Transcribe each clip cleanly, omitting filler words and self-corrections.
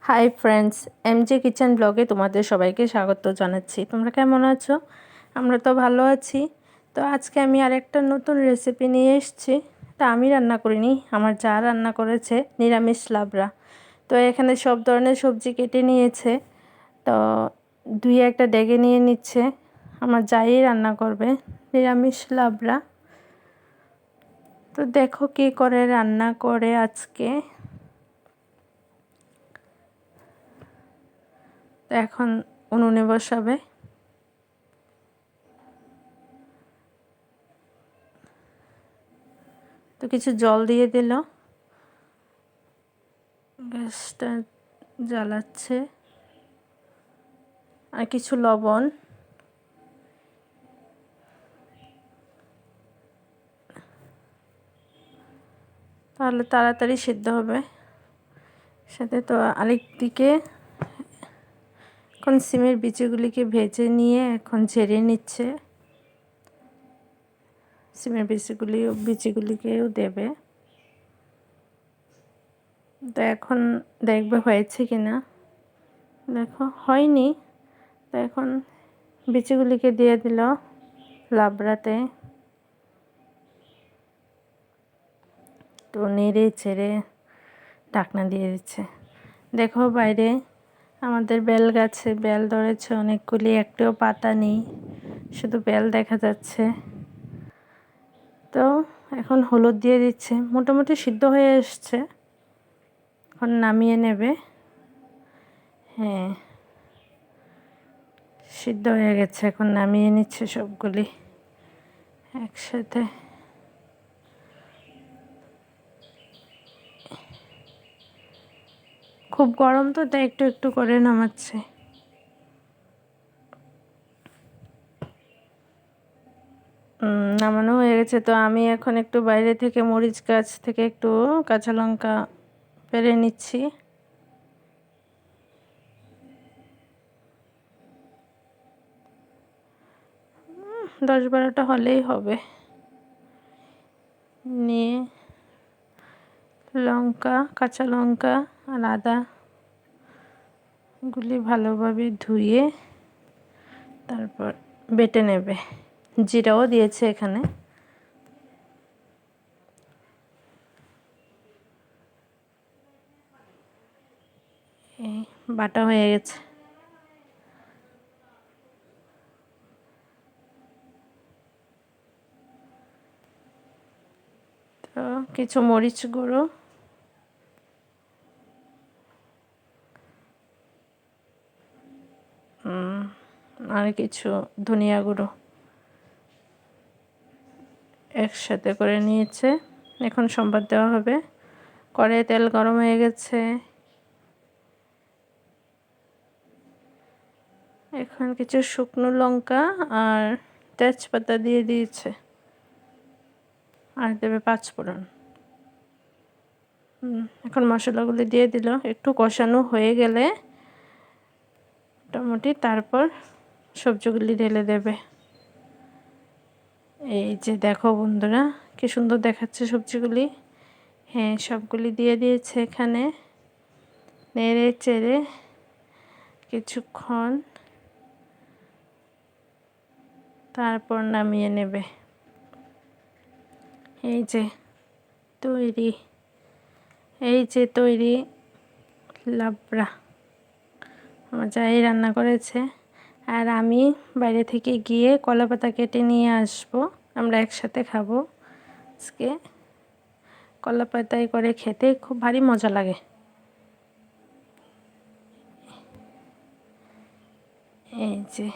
Hi friends, এমজে kitchen ব্লগে তোমাদের সবাইকে স্বাগত জানাচ্ছি। তোমরা কেমন আছো? আমরা তো ভালো আছি। তো আজকে আমি আরেকটা নতুন রেসিপি নিয়ে এসেছি। তা আমি রান্না করিনি, আমার যা রান্না করেছে, নিরামিষ লাবড়া। তো এখানে সব ধরনের সবজি কেটে নিয়েছে। তো দুই একটা ডেগে নিয়ে নিচ্ছে। আমার যাই রান্না করবে নিরামিষ লাবড়া। তো দেখো কী করে রান্না করে আজকে। তো এখন উনুনে বসাবে। তো কিছু জল দিয়ে দিল, গ্যাসটা জ্বালাচ্ছে, আর কিছু লবণ, তাহলে তাড়াতাড়ি সিদ্ধ হবে। সাথে তো আরেক দিকে এখন সিমের বিচিগুলিকে ভেজে নিয়ে এখন ঝেড়ে নিচ্ছে। সিমের বিচিগুলিকেও দেবে। তো এখন দেখবে হয়েছে কি না। দেখো হয়নি। তো এখন বিচিগুলিকে দিয়ে দিল লাবড়াতে। তো নেড়ে ছেড়ে ঢাকনা দিয়ে দিচ্ছে। দেখো বাইরে আমাদের বেল গাছে বেল ধরেছে অনেকগুলি, একটাও পাতা নেই, শুধু বেল দেখা যাচ্ছে। তো এখন হলুদ দিয়ে দিচ্ছে, মোটামুটি সিদ্ধ হয়ে এসছে। এখন নামিয়ে নেবে। হ্যাঁ, সিদ্ধ হয়ে গেছে, এখন নামিয়ে নিচ্ছে সবগুলি একসাথে। খুব গরম তো, তাই একটু একটু করে নামাচ্ছে। নামানো হয়ে গেছে। তো আমি এখন একটু বাইরে থেকে মরিচ গাছ থেকে একটু কাঁচা লঙ্কা পেরে নিচ্ছি। 10-12টা হলেই হবে। নিয়ে লঙ্কা, কাঁচা লঙ্কা আর আদা গুলি ভালোভাবে ধুয়ে তারপর বেটে নেবে। জিরাও দিয়েছে এখানে। এই বাটা হয়ে গেছে। তো কিছু মরিচ গুঁড়ো, আর কিছু ধনিয়া গুঁড়ো একসাথে করে নিয়েছে। এখন সম্বাদ দেওয়া হবে। কড়াইয়ে তেল গরম হয়ে গেছে। এখন কিছু শুকনো লঙ্কা আর তেজপাতা দিয়ে দিয়েছে, আর দেবে 5 ফোড়ন। এখন মশলাগুলি দিয়ে দিল। একটু কষানো হয়ে গেলে মোটামুটি তারপর সবজিগুলি ঢেলে দেবে। এই যে দেখো বন্ধুরা, কি সুন্দর দেখাচ্ছে সবজিগুলি। হ্যাঁ, সবগুলি দিয়ে দিয়েছে এখানে। নেড়ে চেড়ে কিছুক্ষণ তারপর নামিয়ে নেবে। এই যে তৈরি, এই যে তৈরি লাবড়া। আমার যাই রান্না করেছে। আর আমি বাইরে থেকে গিয়ে কলাপাতা কেটে নিয়ে আসবো, আমরা একসাথে খাবো আজকে। কলাপাতায় করে খেতে খুব ভারী মজা লাগে। এই যে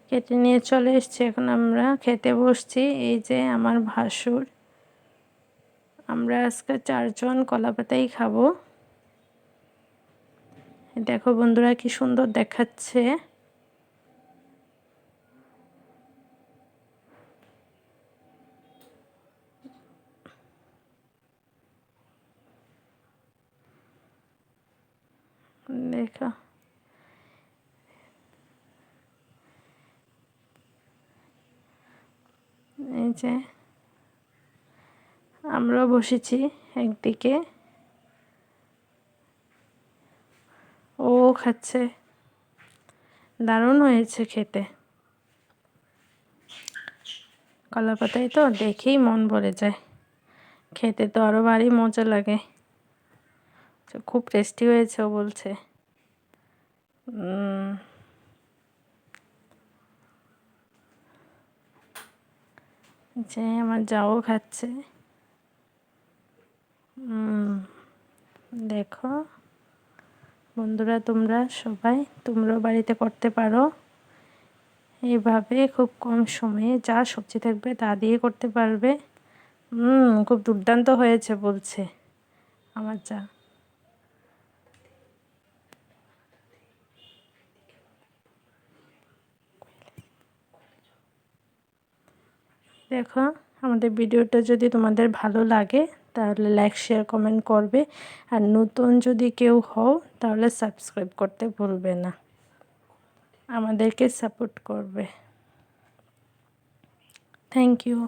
কেটে নিয়ে চলে এসছি, এখন আমরা খেতে বসছি। এই যে আমার ভাসুর, আমরা আজকে 4 জন কলাপাতাই খাবো। দেখো বন্ধুরা কি সুন্দর দেখাচ্ছে। দেখো এই যে আমরাও বসেছি একদিকে। খাচ্ছে, দারুণ হয়েছে খেতে। কলা পাতায় তো দেখেই মন ভরে যায়, খেতে তো আরও ভারী মজা লাগে। খুব টেস্টি হয়েছে ও বলছে। যে আমার যাও খাচ্ছে। দেখো বন্ধুরা, তোমরাও বাড়িতে করতে পারো এইভাবে। খুব কম সময়ে যা সবজি থাকবে তা দিয়ে করতে পারবে। খুব দুর্দান্ত হয়েছে বলছে আমার যা। দেখো আমাদের ভিডিওটা যদি তোমাদের ভালো লাগে তাহলে লাইক শেয়ার কমেন্ট করবে, আর নতুন যদি কেউ হও তাহলে সাবস্ক্রাইব করতে ভুলবে না, আমাদেরকে সাপোর্ট করবে। Thank you.